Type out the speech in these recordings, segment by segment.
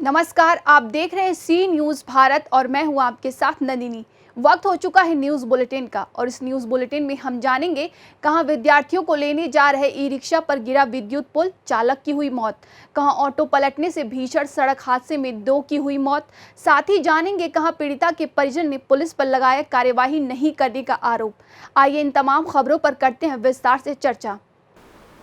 नमस्कार, आप देख रहे हैं सी न्यूज़ भारत और मैं हूं आपके साथ नंदिनी। वक्त हो चुका है न्यूज़ बुलेटिन का और इस न्यूज़ बुलेटिन में हम जानेंगे कहां विद्यार्थियों को लेने जा रहे ई रिक्शा पर गिरा विद्युत पुल, चालक की हुई मौत। कहां ऑटो पलटने से भीषण सड़क हादसे में 2 की हुई मौत। साथ ही जानेंगे कहां पीड़िता के परिजन ने पुलिस पर लगाया कार्यवाही नहीं करने का आरोप। आइए इन तमाम खबरों पर करते हैं विस्तार से चर्चा।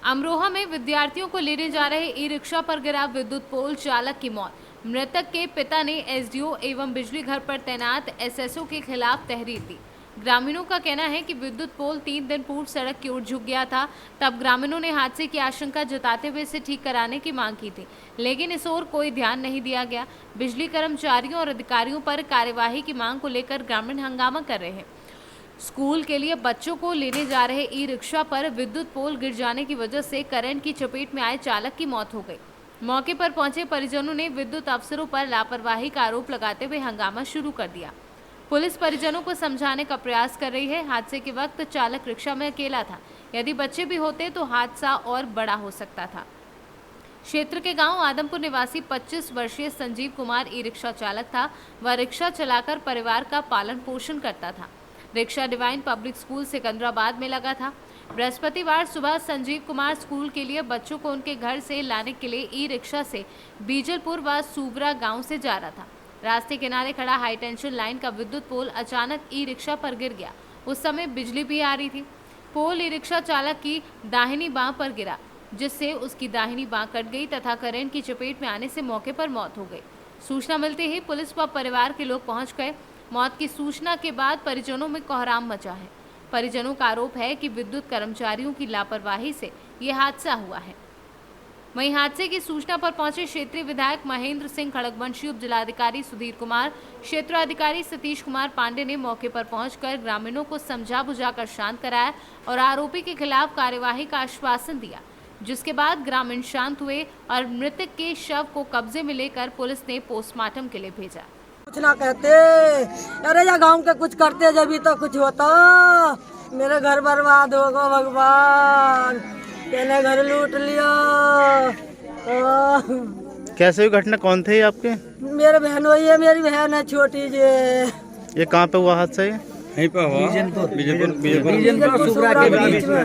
अमरोहा में विद्यार्थियों को लेने जा रहे ई रिक्शा पर गिरा विद्युत पोल, चालक की मौत। मृतक के पिता ने एसडीओ एवं बिजली घर पर तैनात एसएसओ के खिलाफ तहरीर दी। ग्रामीणों का कहना है कि विद्युत पोल 3 दिन पूर्व सड़क की ओर झुक गया था। तब ग्रामीणों ने हादसे की आशंका जताते हुए इसे ठीक कराने की मांग की थी, लेकिन इस ओर कोई ध्यान नहीं दिया गया। बिजली कर्मचारियों और अधिकारियों पर कार्यवाही की मांग को लेकर ग्रामीण हंगामा कर रहे हैं। स्कूल के लिए बच्चों को लेने जा रहे ई रिक्शा पर विद्युत पोल गिर जाने की वजह से करंट की चपेट में आए चालक की मौत हो गई। मौके पर पहुंचे परिजनों ने विद्युत अफसरों पर लापरवाही का आरोप लगाते हुए हंगामा शुरू कर दिया। पुलिस परिजनों को समझाने का प्रयास कर रही है। हादसे के वक्त चालक रिक्शा में अकेला था। यदि बच्चे भी होते तो हादसा और बड़ा हो सकता था। क्षेत्र के गांव आदमपुर निवासी 25 वर्षीय संजीव कुमार ई रिक्शा चालक था। वह रिक्शा चलाकर परिवार का पालन पोषण करता था। Rickshaw divine public school Secunderabad में लगा था। बृहस्पतिवार सुबह संजीव कुमार स्कूल के लिए बच्चों को उनके घर से लाने के लिए ई रिक्शा से बीजलपुर व सूबरा गांव से जा रहा था। रास्ते किनारे खड़ा हाई टेंशन लाइन का विद्युत पोल अचानक ई रिक्शा पर गिर गया। उस समय बिजली भी आ रही थी। पोल ई रिक्शा चालक की दाहिनी बांह पर गिरा, जिससे उसकी दाहिनी बांह कट गई तथा करंट की चपेट में आने से मौके पर मौत हो गई। सूचना मिलते ही पुलिस व परिवार के लोग पहुंच गए। मौत की सूचना के बाद परिजनों में कोहराम मचा है। परिजनों का आरोप है कि विद्युत कर्मचारियों की लापरवाही से यह हादसा हुआ है। वहीं हादसे की सूचना पर पहुंचे क्षेत्रीय विधायक महेंद्र सिंह खड़गवंशी, उप जिलाधिकारी सुधीर कुमार, क्षेत्राधिकारी सतीश कुमार पांडे ने मौके पर पहुंचकर ग्रामीणों को समझा बुझाकर शांत कराया और आरोपी के खिलाफ कार्यवाही का आश्वासन दिया, जिसके बाद ग्रामीण शांत हुए और मृतक के शव को कब्जे में लेकर पुलिस ने पोस्टमार्टम के लिए भेजा। कुछ ना कहते, अरे या गांव के कुछ करते जब तो कुछ होता। मेरे घर बर्बाद हो गो भगवान, मैंने घर लूट लिया। कैसे हुई घटना? कौन थे आपके? मेरे बहन वही है, मेरी बहन है छोटी जी। ये कहाँ पे हुआ हादसा? ये यहीं पे हुआ, बीजलपुर सूबरा के बीच में।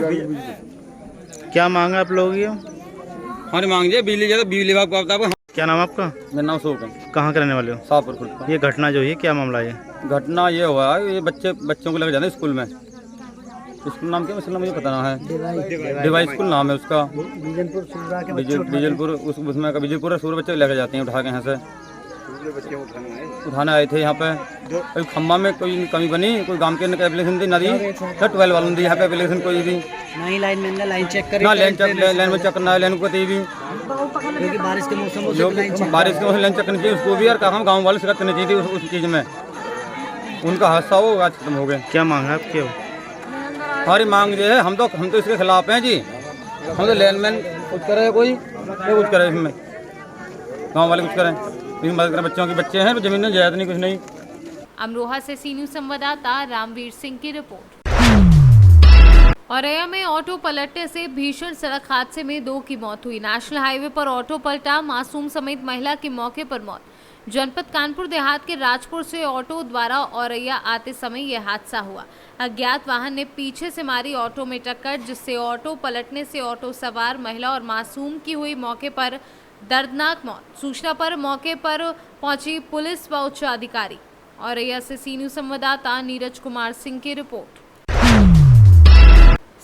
क्या मांगा आप लोग? ये हमारी मांग है बिजली ज्यादा, बिजली विभाग को आपको। क्या नाम आपका? मेरा नाम शोक है। कहाँ के रहने वाले हो? शाहपुर खुर्द का। ये घटना जो है क्या मामला है? घटना ये हुआ है, ये बच्चों को लेकर जाना स्कूल में। स्कूल नाम क्या मुझे पता ना है। डिवाइस स्कूल नाम है उसका। बीजलपुर उसमें का बीजलपुर सूर्य बच्चे लेकर जाते हैं उठा के। यहाँ से उठाने आए थे यहाँ पे। कोई खम्बा में कोई कमी बनी, कोई गांव के एप्लीकेशन दी नदी 12 वालों दी यहाँ पे एप्लीकेशन कोई दी नहीं। लाइन में लाइन चेक करी ना, लाइन में चेक करना, लाइन को दी भी, क्योंकि बारिश के मौसम में बारिश के मौसम लाइन चेक करनी चाहिए उसको भी। यार कहा गाँव वाले शिकायत करनी चाहिए थी उस चीज़ में। उनका हादसा हो आज खत्म हो गया। क्या मांग है आपकी? हमारी मांग ये है, हम तो इसके खिलाफ हैं जी। हम तो लैंडमैन कुछ करे, कोई कुछ करे, इसमें गाँव वाले कुछ करें, मदद करें। बच्चों के बच्चे हैं, जमीन में जायद नहीं, कुछ नहीं। अमरोहा से सी न्यूज़ संवाददाता रामवीर सिंह की रिपोर्ट। औरैया में ऑटो पलटने से भीषण सड़क हादसे में 2 की मौत हुई। नेशनल हाईवे पर ऑटो पलटा, मासूम समेत महिला की मौके पर मौत। जनपद कानपुर देहात के राजपुर से ऑटो द्वारा औरैया आते समय यह हादसा हुआ। अज्ञात वाहन ने पीछे से मारी ऑटो में टक्कर, जिससे ऑटो पलटने से ऑटो सवार महिला और मासूम की हुई मौके पर दर्दनाक मौत। सूचना पर मौके पर पहुंची पुलिस व उच्च अधिकारी। औरैया से सी न्यूज़ संवाददाता नीरज कुमार सिंह की रिपोर्ट।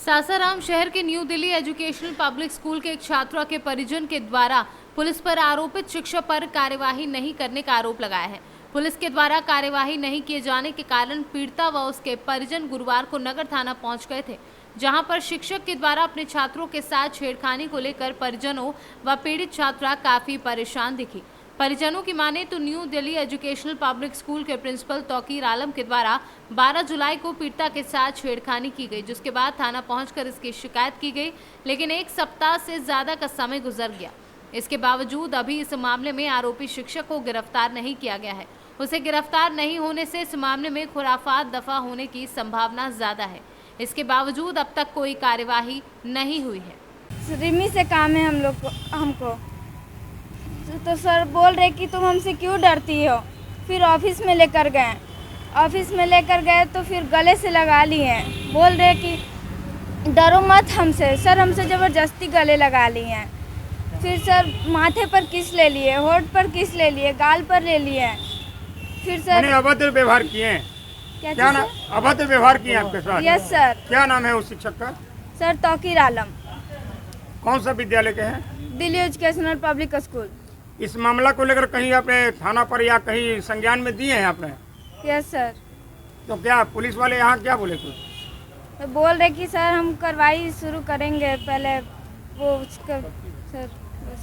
सासाराम शहर के new Delhi educational public school के एक छात्रा के परिजन के द्वारा पुलिस पर आरोपित शिक्षक पर कार्यवाही नहीं करने का आरोप लगाया है। पुलिस के द्वारा कार्यवाही नहीं किए जाने के कारण पीड़िता व उसके परिजन गुरुवार को नगर थाना पहुंच गए थे, जहां पर शिक्षक के द्वारा अपने छात्रों के साथ छेड़खानी को लेकर परिजनों व पीड़ित छात्रा काफी परेशान दिखी। परिजनों की माने तो new Delhi educational public school के प्रिंसिपल तौकीर आलम के द्वारा 12 जुलाई को पीड़िता के साथ छेड़खानी की गई, जिसके बाद थाना पहुंचकर इसकी शिकायत की गई, लेकिन 1 सप्ताह से ज्यादा का समय गुजर गया। इसके बावजूद अभी इस मामले में आरोपी शिक्षक को गिरफ्तार नहीं किया गया है। उसे गिरफ्तार नहीं होने से इस मामले में खुराफात दफा होने की संभावना ज्यादा है। इसके बावजूद अब तक कोई कार्यवाही नहीं हुई है। रिमी से काम है हम लोग को, हमको तो सर बोल रहे कि तुम हमसे क्यों डरती हो। फिर ऑफिस में लेकर गए, ऑफिस में लेकर गए तो फिर गले से लगा लिए, बोल रहे कि डरो मत हमसे। सर हमसे ज़बरदस्ती गले लगा लिए। फिर सर माथे पर किस ले लिए, होठ पर किस ले लिए, गाल पर ले लिए। फिर सर अभद्र व्यवहार किए हैं। क्या नाम? अभद्र व्यवहार किए आपके साथ? Yes sir. क्या नाम है उस शिक्षक का? सर तौकीर आलम, कौन सा विद्यालय के हैं? Delhi educational public school. इस मामला को लेकर कहीं आपने थाना पर या कहीं संज्ञान में दिए हैं आपने? Yes sir. तो क्या पुलिस वाले यहाँ क्या बोले कुछ? तो बोल रहे कि सर हम कार्रवाई शुरू करेंगे, पहले वो उसका सर बस।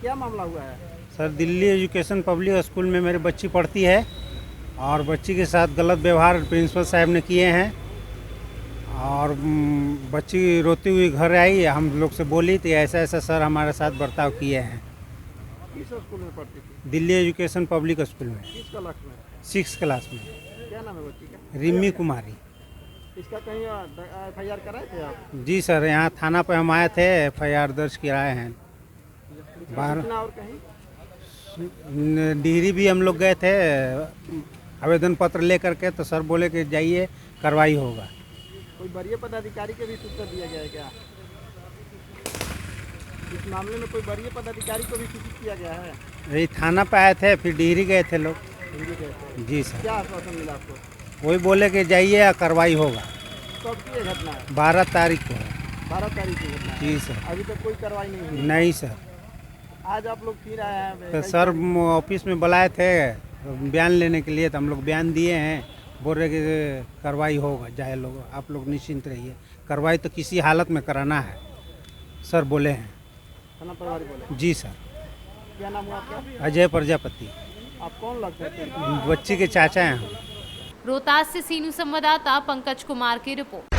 क्या मामला हुआ है? Sir Delhi education public school में मेरी बच्ची पढ़ती है और बच्ची के साथ गलत व्यवहार प्रिंसिपल साहब ने किए हैं और बच्ची रोती हुई घर आई, हम लोग से बोली थी ऐसा ऐसा सर हमारे साथ बर्ताव किए हैं। किस स्कूल में पढ़ती थी? दिल्ली एजुकेशन पब्लिक स्कूल में किस क्लास में? 6 क्लास में। क्या नाम है बच्ची का? रिमी कुमारी। इसका कहीं FIR कराए थे आप? जी सर, यहाँ थाना पे हम आए थे, FIR दर्ज कराए हैं। बाहर और कहीं डिहरी भी हम लोग गए थे आवेदन पत्र लेकर के, तो सर बोले कि जाइए कार्रवाई होगा। कोई वरीय पदाधिकारी के भी सूचना दिया गया है क्या? इस मामले में कोई वरीय पदाधिकारी को भी सूचित किया गया है? यही थाना पे आए थे, फिर डिहरी गए थे लोग। जी सर। क्या आश्वासन मिला आपको? वही बोले कि जाइए या कार्रवाई होगा। कब की ये घटना है? 12 तारीख को है। 12 तारीख की घटना है। जी सर। अभी तक कोई कार्रवाई नहीं हुई? नहीं सर। आज आप लोग फिर आए हैं? तो सर ऑफिस में बुलाए थे बयान लेने के लिए, तो हम लोग बयान दिए हैं, बोल रहे कि कार्रवाई होगा, जाए लोग, आप लोग निश्चिंत रहिए, कार्रवाई तो किसी हालत में कराना है सर बोले हैं। थाना प्रभारी बोले? जी सर। क्या नाम हुआ आपका? अजय प्रजापति। आप कौन लगते हैं? बच्ची के चाचा हैं हम। रोहतास से सीनू संवाददाता पंकज कुमार की रिपोर्ट।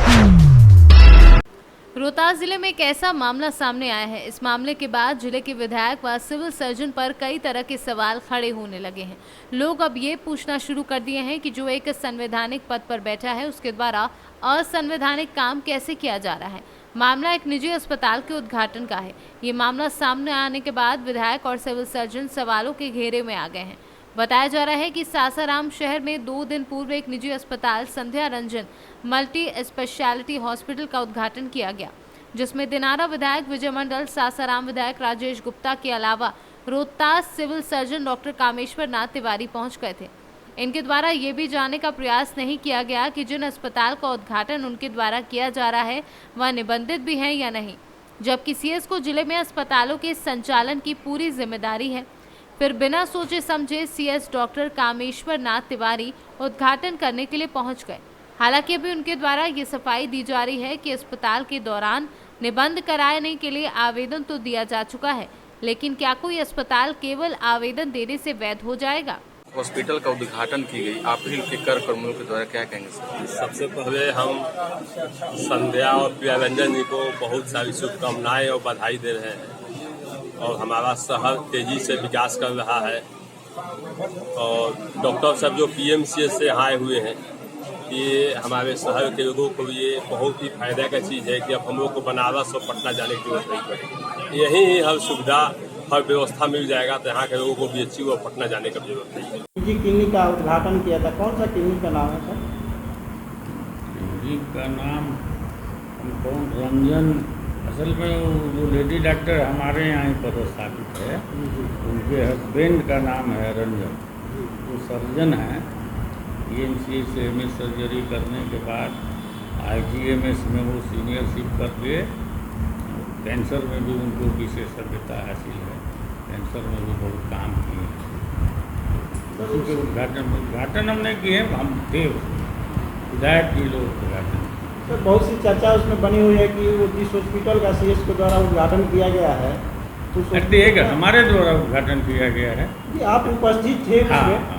रोहतास जिले में एक ऐसा मामला सामने आया है, इस मामले के बाद जिले के विधायक व सिविल सर्जन पर कई तरह के सवाल खड़े होने लगे हैं। लोग अब ये पूछना शुरू कर दिए हैं कि जो एक संवैधानिक पद पर बैठा है उसके द्वारा असंवैधानिक काम कैसे किया जा रहा है। मामला एक निजी अस्पताल के उद्घाटन का है। ये मामला सामने आने के बाद विधायक और सिविल सर्जन सवालों के घेरे में आ गए हैं। बताया जा रहा है कि सासाराम शहर में 2 दिन पूर्व एक निजी अस्पताल संध्या रंजन मल्टी स्पेशलिटी हॉस्पिटल का उद्घाटन किया गया, जिसमें दिनारा विधायक विजय मंडल, सासाराम विधायक राजेश गुप्ता के अलावा Rohtas civil surgeon doctor Kameshwar Nath Tiwari पहुंच गए थे। इनके द्वारा ये भी जानने का प्रयास नहीं किया गया कि जिन अस्पताल का उद्घाटन उनके द्वारा किया जा रहा है वह निबंधित भी है या नहीं, जबकि सीएस को जिले में अस्पतालों के संचालन की पूरी जिम्मेदारी है। फिर बिना सोचे समझे सीएस डॉक्टर कामेश्वर नाथ तिवारी उद्घाटन करने के लिए पहुंच गए। हालांकि अभी उनके द्वारा ये सफाई दी जा रही है कि अस्पताल के दौरान निबंध कराने के लिए आवेदन तो दिया जा चुका है, लेकिन क्या कोई अस्पताल केवल आवेदन देने से वैध हो जाएगा? हॉस्पिटल का उद्घाटन की गई, आप ही के कार्यक्रमों के द्वारा क्या कहेंगे सर? सबसे पहले हम संध्या और प्रियरंजन जी को बहुत सारी शुभकामनाएं और बधाई दे रहे हैं और हमारा शहर तेजी से विकास कर रहा है। और डॉक्टर साहब जो PMCS से आए हुए हैं, ये हमारे शहर के लोगों को ये बहुत ही फायदा का चीज़ है कि अब हम लोग को बनारस और पटना जाने की जरूरत नहीं पड़ेगी। यहीं ही हर सुविधा हर व्यवस्था मिल जाएगा, तो यहाँ के लोगों को BHU और पटना जाने की जरूरत नहीं है। निजी क्लिनिक का उद्घाटन किया था, कौन सा क्लिनिक का नाम है सर? क्लिनिक का नाम कौन? रंजन। असल में वो लेडी डॉक्टर हमारे यहाँ ही पदस्थापित है, उनके हस्बैंड का नाम है रंजन, वो सर्जन हैं। EMCS से MS सर्जरी करने के बाद IGMS में वो सीनियरशिप कर लिए। कैंसर में भी उनको विशेषज्ञता हासिल है, कैंसर में भी बहुत काम किए। उसी के उद्घाटन हमने किए, हम थे विधायक जी लोग उद्घाटन। सर बहुत सी चर्चा उसमें बनी हुई है कि वो जिस हॉस्पिटल का CS के द्वारा उद्घाटन किया गया है, हमारे द्वारा उद्घाटन किया गया है। आप उपस्थित थे उसमें?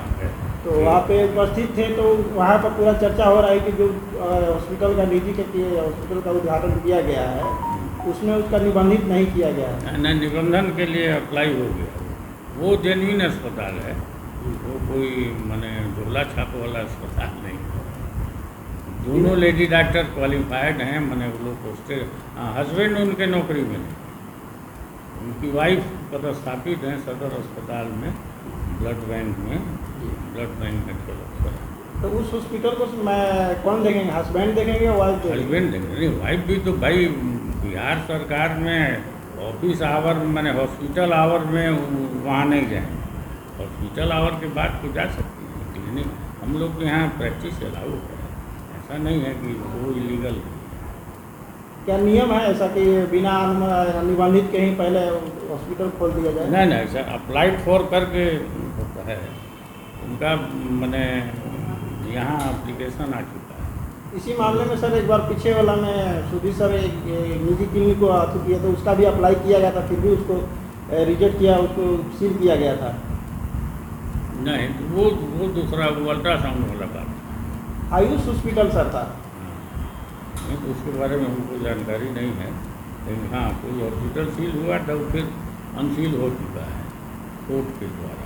तो वहाँ पे उपस्थित थे, तो वहाँ पर पूरा चर्चा हो रहा है कि जो हॉस्पिटल का निजी के हॉस्पिटल का उद्घाटन किया गया है उसमें उसका निबंधित नहीं किया गया है। नहीं, निबंधन के लिए अप्लाई हो गया। वो जेन्युइन अस्पताल है, वो कोई माने झोला छाप वाला अस्पताल नहीं। दोनों लेडी डॉक्टर क्वालिफाइड हैं, मैंने वो लोग पोस्टेड। हस्बैंड उनके नौकरी में नहीं, उनकी वाइफ पदस्थापित हैं सदर अस्पताल में, ब्लड बैंक में, ब्लड बैंक में अफसर। तो उस हॉस्पिटल को मैं कौन देखेंगे, हस्बैंड देखेंगे, वाइफ देखेंगे? हस्बैंड देखेंगे, नहीं वाइफ भी तो भाई बिहार सरकार में ऑफिस आवर मैंने हॉस्पिटल आवर में वहाँ नहीं जाए, हॉस्पिटल आवर के बाद तो जा सकती है क्लिनिक। हम लोग के यहाँ प्रैक्टिस अलाउ है, ऐसा नहीं है कि वो इलीगल। क्या नियम है ऐसा कि बिना निबंधित के ही पहले हॉस्पिटल खोल दिया जाए? नहीं नहीं सर, अप्लाइड फॉर करके होता है उनका, मैंने यहाँ एप्लीकेशन आ चुका है। इसी मामले में सर एक बार पीछे वाला में सुधीर सर एक निजी क्लिनिक को आतु किया तो उसका भी अप्लाई किया गया था, फिर भी उसको रिजेक्ट किया, उसको सील किया गया था। नहीं तो वो दूसरा, वो अल्ट्रासाउंड वाला बात। आयुष हॉस्पिटल सर था, नहीं तो उसके बारे में हमको जानकारी नहीं है, लेकिन हाँ कोई हॉस्पिटल सील हुआ तो फिर अनसील हो चुका है कोर्ट के द्वारा।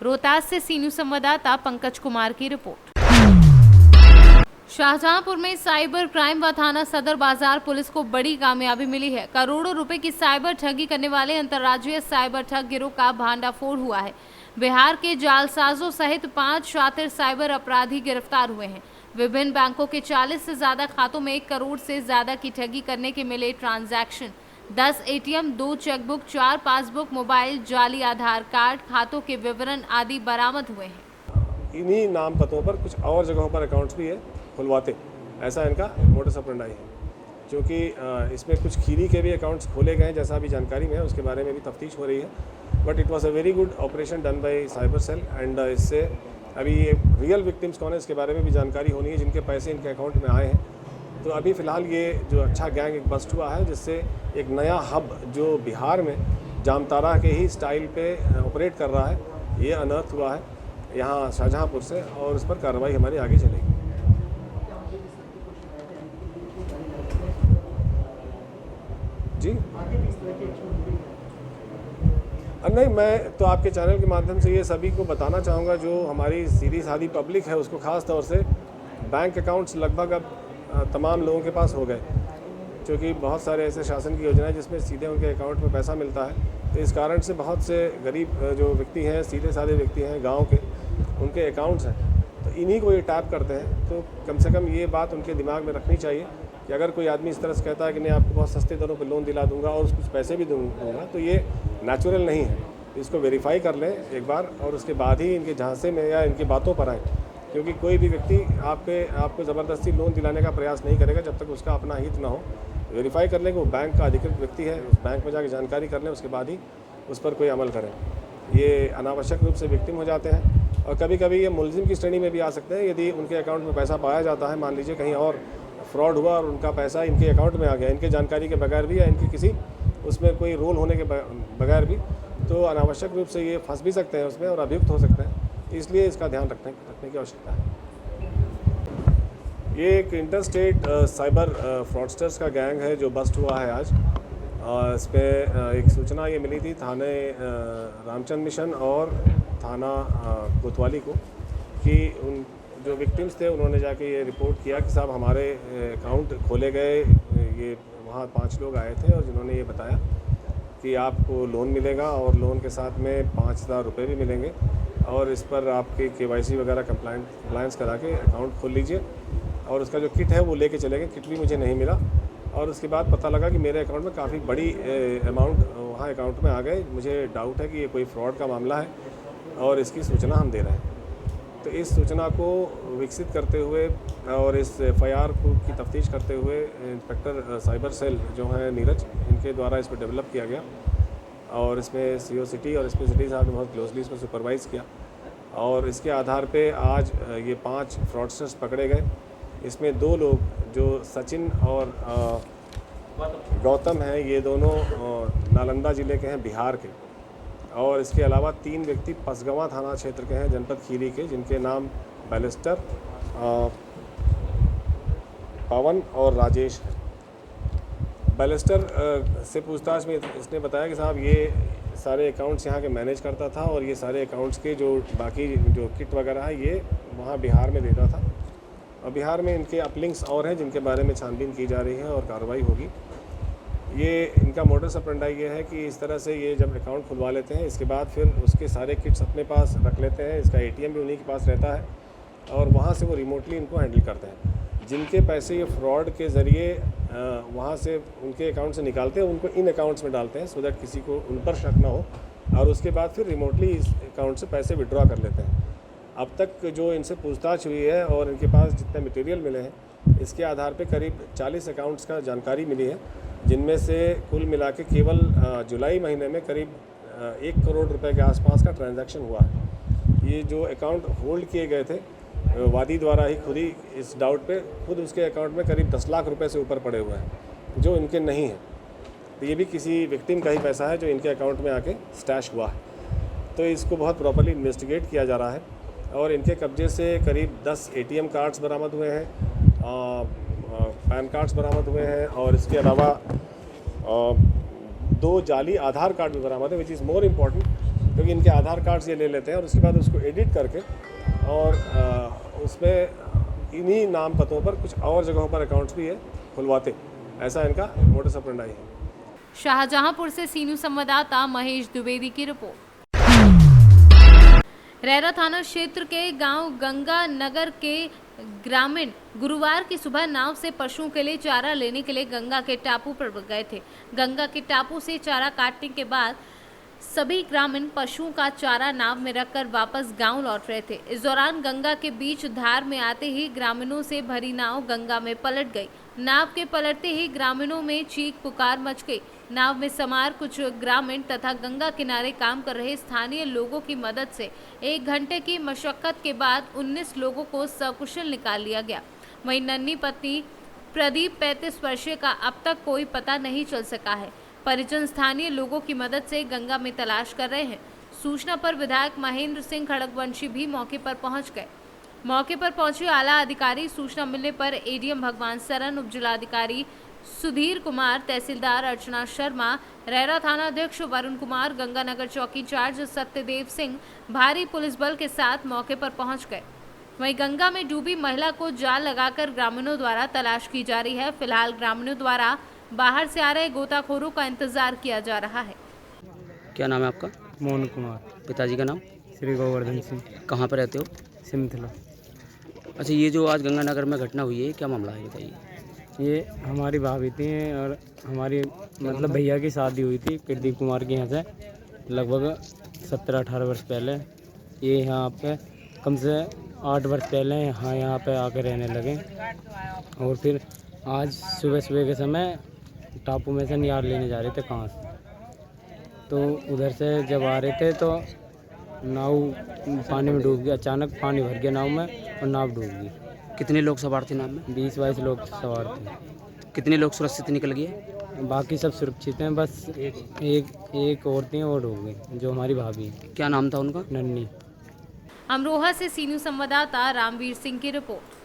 रोहतास से सी न्यूज़ संवाददाता पंकज कुमार की रिपोर्ट। शाहजहांपुर में साइबर क्राइम व थाना सदर बाजार पुलिस को बड़ी कामयाबी मिली है। करोड़ों रुपए की साइबर ठगी करने वाले अंतर्राज्यीय साइबर ठग गिरोह का भांडाफोड़ हुआ है। बिहार के जालसाजों सहित 5 शातिर साइबर अपराधी गिरफ्तार हुए हैं। विभिन्न बैंकों के 40 से ज्यादा खातों में 1 करोड़ से ज्यादा की ठगी करने के मिले transaction. 10 ATM, 2 chequebook, 4 passbook, mobile, जाली आधार कार्ड, खातों के विवरण आदि बरामद हुए हैं। इन्हीं नाम पतों पर कुछ और जगहों पर अकाउंट्स भी है खुलवाते, ऐसा इनका मोडस ऑपरेंडी है। क्योंकि इसमें कुछ खीरी के भी अकाउंट्स खोले गए हैं, जैसा अभी जानकारी में है, उसके बारे में भी तफ्तीश हो रही है। But it was a very good operation done by cyber cell and इससे अभी ये रियल विक्टिम्स कौन है इसके बारे में भी जानकारी होनी है, जिनके पैसे इनके अकाउंट में आए हैं। तो अभी फ़िलहाल ये जो अच्छा गैंग एक बस्ट हुआ है, जिससे एक नया हब जो बिहार में जामतारा के ही स्टाइल पे ऑपरेट कर रहा है, ये अनर्थ हुआ है यहाँ शाहजहांपुर से, और उस पर कार्रवाई हमारी आगे चलेगी। जी नहीं, मैं तो आपके चैनल के माध्यम से ये सभी को बताना चाहूँगा, जो हमारी सीधी सादी पब्लिक है उसको ख़ास तौर से बैंक अकाउंट्स लगभग अब तमाम लोगों के पास हो गए, क्योंकि बहुत सारे ऐसे शासन की योजनाएं जिसमें सीधे उनके अकाउंट में पैसा मिलता है। तो इस कारण से बहुत से गरीब जो व्यक्ति हैं, सीधे साधे व्यक्ति हैं गांव के, उनके अकाउंट्स हैं, तो इन्हीं को ये टैप करते हैं। तो कम से कम ये बात उनके दिमाग में रखनी चाहिए कि अगर कोई आदमी इस तरह से कहता है कि नहीं आपको बहुत सस्ते दरों पर लोन दिला दूंगा और कुछ पैसे भी दूंगा, तो ये नेचुरल नहीं है। इसको वेरीफाई कर लें एक बार, और उसके बाद ही इनके झांसे में या इनकी बातों पर आए, क्योंकि कोई भी व्यक्ति आपको ज़बरदस्ती लोन दिलाने का प्रयास नहीं करेगा जब तक उसका अपना हित ना हो। वेरीफाई कर लें कि वो बैंक का अधिकृत व्यक्ति है, उस बैंक में जाकर जानकारी कर लें, उसके बाद ही उस पर कोई अमल करें। ये अनावश्यक रूप से विक्टिम हो जाते हैं, और कभी कभी ये मुलजिम की श्रेणी में भी आ सकते हैं। यदि उनके अकाउंट में पैसा पाया जाता है, मान लीजिए कहीं और फ्रॉड हुआ और उनका पैसा इनके अकाउंट में आ गया, इनके जानकारी के बगैर भी या इनके किसी उसमें कोई रोल होने के बगैर भी, तो अनावश्यक रूप से ये फंस भी सकते हैं उसमें और अभियुक्त हो सकते हैं। इसलिए इसका ध्यान रखने की आवश्यकता है। ये एक इंटरस्टेट साइबर फ्रॉडस्टर्स का गैंग है जो बस्ट हुआ है आज। इस पर एक सूचना ये मिली थी थाने रामचंद्र मिशन और थाना कोतवाली को, कि उन जो विक्टिम्स थे उन्होंने जाके ये रिपोर्ट किया कि साहब हमारे अकाउंट खोले गए। ये वहाँ 5 लोग आए थे और जिन्होंने ये बताया कि आपको लोन मिलेगा और लोन के साथ में 5,000 रुपये भी मिलेंगे, और इस पर आपके KYC वगैरह कंप्लायंस करा के अकाउंट खोल लीजिए। और उसका जो किट है वो लेके चले गए। किट भी मुझे नहीं मिला, और उसके बाद पता लगा कि मेरे अकाउंट में काफ़ी बड़ी अमाउंट वहाँ अकाउंट में आ गए। मुझे डाउट है कि ये कोई फ्रॉड का मामला है, और इसकी सूचना हम दे रहे हैं। तो इस सूचना को विकसित करते हुए और इस FIR की तफ्तीश करते हुए इंस्पेक्टर साइबर सेल जो हैं नीरज, इनके द्वारा इसको डेवलप किया गया, और इसमें CO सिटी और SP सिटी साहब ने बहुत क्लोजली इसको सुपरवाइज़ किया, और इसके आधार पे आज ये 5 फ्रॉडस्टर्स पकड़े गए। इसमें 2 लोग जो सचिन और गौतम हैं, ये दोनों नालंदा ज़िले के हैं, बिहार के, और इसके अलावा 3 व्यक्ति पसगवां थाना क्षेत्र के हैं, जनपद खीरी के, जिनके नाम बैलिस्टर, पवन और राजेश हैं। बैलिस्टर से पूछताछ में इसने बताया कि साहब ये सारे अकाउंट्स यहाँ के मैनेज करता था, और ये सारे अकाउंट्स के जो बाकी जो किट वगैरह है ये वहाँ बिहार में देता था, और बिहार में इनके अपलिंक्स और हैं जिनके बारे में छानबीन की जा रही है और कार्रवाई होगी। ये इनका मोडस ऑपरेंडी ये है कि इस तरह से ये जब अकाउंट खुलवा लेते हैं, इसके बाद फिर उसके सारे किट्स अपने पास रख लेते हैं, इसका ATM भी उन्हीं के पास रहता है और वहाँ से वो रिमोटली इनको हैंडल करते हैं। जिनके पैसे ये फ्रॉड के ज़रिए वहाँ से उनके अकाउंट से निकालते हैं, उनको इन अकाउंट्स में डालते हैं, सो दैट किसी को उन पर शक ना हो, और उसके बाद फिर रिमोटली इस अकाउंट से पैसे विड्रॉ कर लेते हैं। अब तक जो इनसे पूछताछ हुई है और इनके पास जितने मटेरियल मिले हैं, इसके आधार पे करीब 40 अकाउंट्स का जानकारी मिली है, जिनमें से कुल मिला के केवल जुलाई महीने में करीब 1 करोड़ रुपए के आसपास का ट्रांजैक्शन हुआ है। ये जो अकाउंट होल्ड किए गए थे, वादी द्वारा ही खुद ही इस डाउट पे खुद उसके अकाउंट में करीब 10 लाख रुपए से ऊपर पड़े हुए हैं, जो इनके नहीं हैं। तो ये भी किसी विक्टिम का ही पैसा है जो इनके अकाउंट में आके स्टैश हुआ है। तो इसको बहुत प्रॉपर्ली इन्वेस्टिगेट किया जा रहा है और इनके कब्जे से करीब 10 ATM कार्ड्स बरामद हुए हैं, पैन कार्ड्स बरामद हुए हैं और इसके अलावा 2 जाली आधार कार्ड भी बरामद है, विच इज़ मोर इम्पॉर्टेंट, क्योंकि इनके आधार कार्ड्स ये ले लेते हैं और उसके बाद उसको एडिट करके और उसमें इन्हीं नाम पतों पर कुछ और जगहों पर अकाउंट्स भी है खुलवाते। ऐसा इनका मोडस ऑपरेंडी है। शाहजहांपुर से सीनू संवाददाता महेश द्विवेदी की रिपोर्ट। रेरा थाना क्षेत्र के गांव गंगा नगर के ग्रामीण गुरुवार की सुबह नाव से पशुओं के लिए चारा लेने के लिए गंगा के टापू पर गए थे। गंगा के टापू से चारा काटने के बाद सभी ग्रामीण पशुओं का चारा नाव में रखकर वापस गांव लौट रहे थे। इस दौरान गंगा के बीच धार में आते ही ग्रामीणों से भरी नाव गंगा में पलट गई। नाव के पलटते ही ग्रामीणों में चीख पुकार मच गई। नाव में सवार कुछ ग्रामीण तथा गंगा किनारे काम कर रहे स्थानीय लोगों की मदद से 1 घंटे की मशक्कत के बाद 19 लोगों को सकुशल निकाल लिया गया। वहीं नन्ही पत्नी प्रदीप 35 वर्षीय का अब तक कोई पता नहीं चल सका है। परिजन स्थानीय लोगों की मदद से गंगा में तलाश कर रहे हैं। सूचना पर विधायक महेंद्र सिंह खड़गवंशी भी मौके पर पहुंच गए। मौके पर पहुंचे आला अधिकारी सूचना मिलने पर ADM भगवान सरन, उपजिलाधिकारी सुधीर कुमार, तहसीलदार अर्चना शर्मा, रेरा थाना अध्यक्ष वरुण कुमार, गंगानगर चौकी इंचार्ज सत्यदेव सिंह भारी पुलिस बल के साथ मौके पर पहुंच गए। वहीं गंगा में डूबी महिला को जाल लगाकर ग्रामीणों द्वारा तलाश की जा रही है। फिलहाल ग्रामीणों द्वारा बाहर से आ रहे गोताखोरों का इंतजार किया जा रहा है। क्या नाम है आपका? मोहन कुमार। पिताजी का नाम? श्री गोवर्धन सिंह। कहाँ पर रहते हो? सिमथला। अच्छा, ये जो आज गंगानगर में घटना हुई है, क्या मामला है बताइए? ये हमारी भाभी थी और हमारी मतलब भैया की शादी हुई थी प्रदीप कुमार के यहाँ से लगभग 17-18 वर्ष पहले। ये यहाँ पे कम से 8 वर्ष पहले यहाँ पे आकर रहने लगे और फिर आज सुबह के समय टापू में से नियार लेने जा रहे थे कहाँ से, तो उधर से जब आ रहे थे तो नाव पानी में डूब गया। अचानक पानी भर गया नाव में और नाव डूब गई। कितने लोग सवार थे नाव में? 20-22 लोग सवार थे। कितने लोग सुरक्षित निकल गए? बाकी सब सुरक्षित हैं, बस एक और थी और डूब गई, जो हमारी भाभी है। क्या नाम था उनका? नन्ही। अमरोहा से सीनू संवाददाता रामवीर सिंह की रिपोर्ट।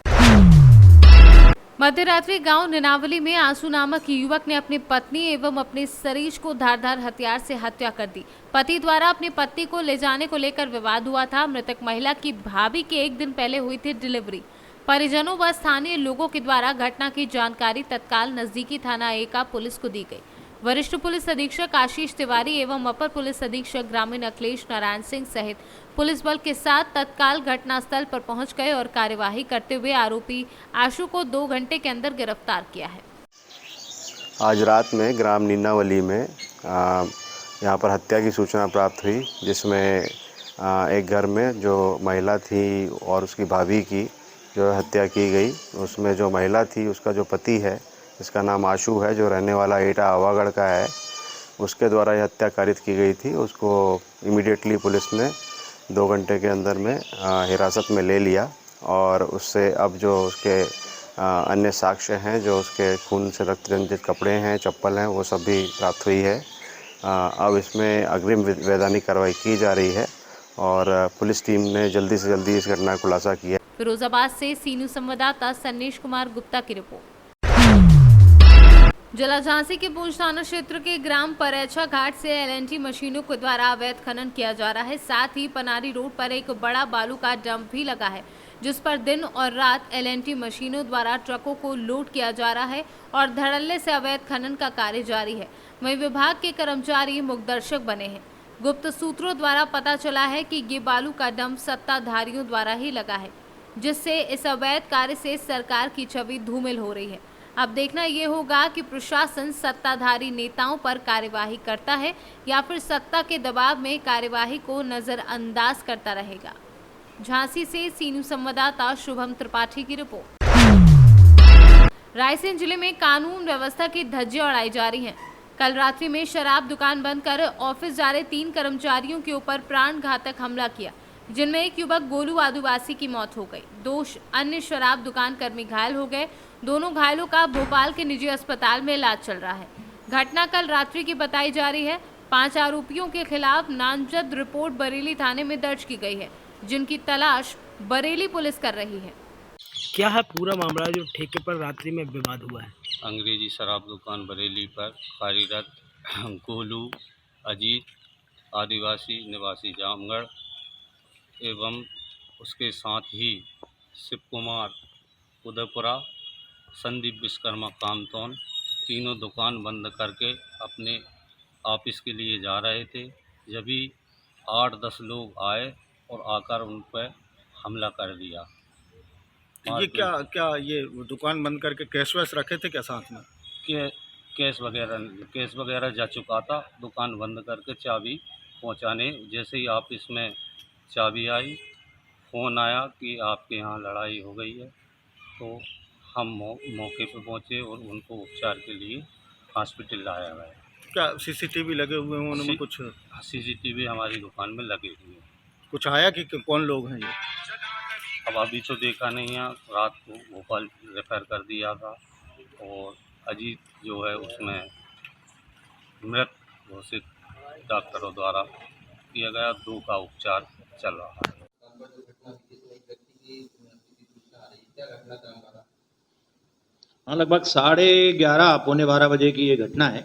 मध्यरात्रि गांव निनावली में आंसू नामक युवक ने अपनी पत्नी एवं अपने शरीर को धारदार हथियार से हत्या कर दी। पति द्वारा अपनी पत्नी को ले जाने को लेकर विवाद हुआ था। मृतक महिला की भाभी की 1 दिन पहले हुई थी डिलीवरी। परिजनों व स्थानीय लोगों के द्वारा घटना की जानकारी तत्काल नजदीकी थाना A का पुलिस को दी गई। वरिष्ठ पुलिस अधीक्षक आशीष तिवारी एवं अपर पुलिस अधीक्षक ग्रामीण अखिलेश नारायण सिंह सहित पुलिस बल के साथ तत्काल घटनास्थल पर पहुंच गए और कार्यवाही करते हुए आरोपी आशु को 2 घंटे के अंदर गिरफ्तार किया है। आज रात में ग्राम नीनावली में यहाँ पर हत्या की सूचना प्राप्त हुई, जिसमें एक घर में जो महिला थी और उसकी भाभी की जो हत्या की गई। उसमें जो महिला थी उसका जो पति है, इसका नाम आशु है, जो रहने वाला एटा आवागढ़ का है, उसके द्वारा यह हत्या कारित की गई थी। उसको इमीडिएटली पुलिस ने 2 घंटे के अंदर में हिरासत में ले लिया और उससे अब जो उसके अन्य साक्ष्य हैं, जो उसके खून से रक्त रंजित कपड़े हैं, चप्पल हैं, वो सब भी प्राप्त हुई है। अब इसमें अग्रिम वैधानिक कार्रवाई की जा रही है और पुलिस टीम ने जल्दी से जल्दी इस घटना का खुलासा किया। फिरोजाबाद से सीनू संवाददाता सन्नेश कुमार गुप्ता की रिपोर्ट। जिला झांसी के पूंछ थाना क्षेत्र के ग्राम परेछा घाट से LNT मशीनों के द्वारा अवैध खनन किया जा रहा है। साथ ही पनारी रोड पर एक बड़ा बालू का डंप भी लगा है। जिस पर दिन और रात LNT मशीनों द्वारा ट्रकों को लोड किया जा रहा है और धड़ल्ले से अवैध खनन का कार्य जारी है। वहीं विभाग के कर्मचारी मुखदर्शक बने हैं। गुप्त सूत्रों द्वारा पता चला है कि ये बालू का डंप सत्ताधारियों द्वारा ही लगा है, जिससे इस अवैध कार्य से सरकार की छवि धूमिल हो रही है। अब देखना ये होगा कि प्रशासन सत्ताधारी नेताओं पर कार्यवाही करता है या फिर सत्ता के दबाव में कार्यवाही को नजरअंदाज करता रहेगा। झांसी से सी न्यूज संवाददाता शुभम त्रिपाठी की रिपोर्ट। रायसेन जिले में कानून व्यवस्था की धज्जियां उड़ाई जा रही हैं। कल रात्रि में शराब दुकान बंद कर ऑफिस जा रहे 3 कर्मचारियों के ऊपर प्राण घातक हमला किया, जिनमें एक युवक गोलू आदिवासी की मौत हो गई। 2 अन्य शराब दुकान कर्मी घायल हो गए। दोनों घायलों का भोपाल के निजी अस्पताल में इलाज चल रहा है। घटना कल रात्रि की बताई जा रही है। 5 आरोपियों के खिलाफ नामजद रिपोर्ट बरेली थाने में दर्ज की गई है, जिनकी तलाश बरेली पुलिस कर रही है। क्या है पूरा मामला जो ठेके पर रात्रि में विवाद हुआ है? अंग्रेजी शराब दुकान बरेली पर कार्यरत गोलू अजीत आदिवासी निवासी जामगढ़ एवं उसके साथ ही शिव कुमार उदयपुरा संदीप विश्वकर्मा कामतौन तीनों दुकान बंद करके अपने ऑफिस के लिए जा रहे थे। जभी 8-10 लोग आए और आकर उन पर हमला कर दिया। ये क्या ये दुकान बंद करके कैश वैश रखे थे क्या साथ में? केस वगैरह जा चुका था। दुकान बंद करके चाबी पहुंचाने जैसे ही ऑफिस में चाबी आई, फ़ोन आया कि आपके यहाँ लड़ाई हो गई है, तो हम मौके पर पहुंचे और उनको उपचार के लिए हॉस्पिटल लाया गया। क्या सीसीटीवी लगे हुए हैं उनमें? कुछ सीसीटीवी हमारी दुकान में लगे हुए हैं। कुछ आया कि कौन लोग हैं ये? अब अभी तो देखा नहीं है। रात को भोपाल रेफर कर दिया था और अजीत जो है उसमें मृत घोषित डॉक्टरों द्वारा किया गया। 2 का उपचार चल रहा है। हाँ, लगभग 11:30 पौने 12 बजे की ये घटना है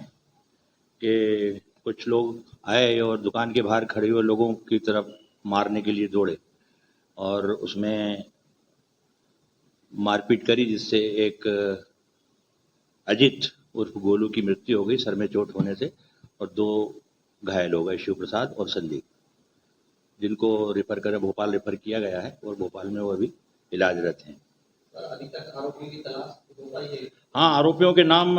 कि कुछ लोग आए और दुकान के बाहर खड़े हुए लोगों की तरफ मारने के लिए दौड़े और उसमें मारपीट करी, जिससे एक अजित उर्फ गोलू की मृत्यु हो गई सर में चोट होने से, और 2 घायल हो गए, शिव प्रसाद और संदीप, जिनको भोपाल रेफर किया गया है और भोपाल में वो अभी इलाजरत हैं। अभी तक आरोपियों की तलाश हो पाई है? हाँ, आरोपियों के नाम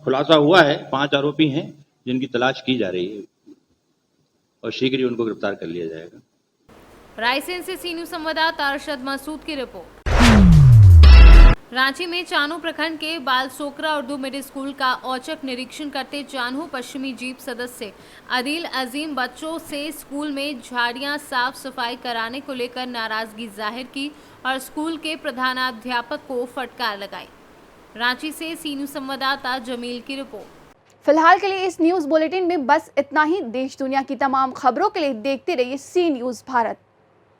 खुलासा हुआ है। 5 आरोपी हैं जिनकी तलाश की जा रही है और शीघ्र ही उनको गिरफ्तार कर लिया जाएगा। रायसेन से सी न्यूज संवाददाता अरशद मसूद की रिपोर्ट। रांची में चान्हो प्रखंड के बाल सोकरा उर्दू मिडिल स्कूल का औचक निरीक्षण करते चान्हो पश्चिमी जीप सदस्य अदील अजीम बच्चों से स्कूल में झाड़ियां साफ सफाई कराने को लेकर नाराजगी जाहिर की और स्कूल के प्रधानाध्यापक को फटकार लगाई। रांची से सी न्यूज संवाददाता जमील की रिपोर्ट। फिलहाल के लिए इस न्यूज बुलेटिन में बस इतना ही। देश दुनिया की तमाम खबरों के लिए देखते रहिए सी न्यूज भारत।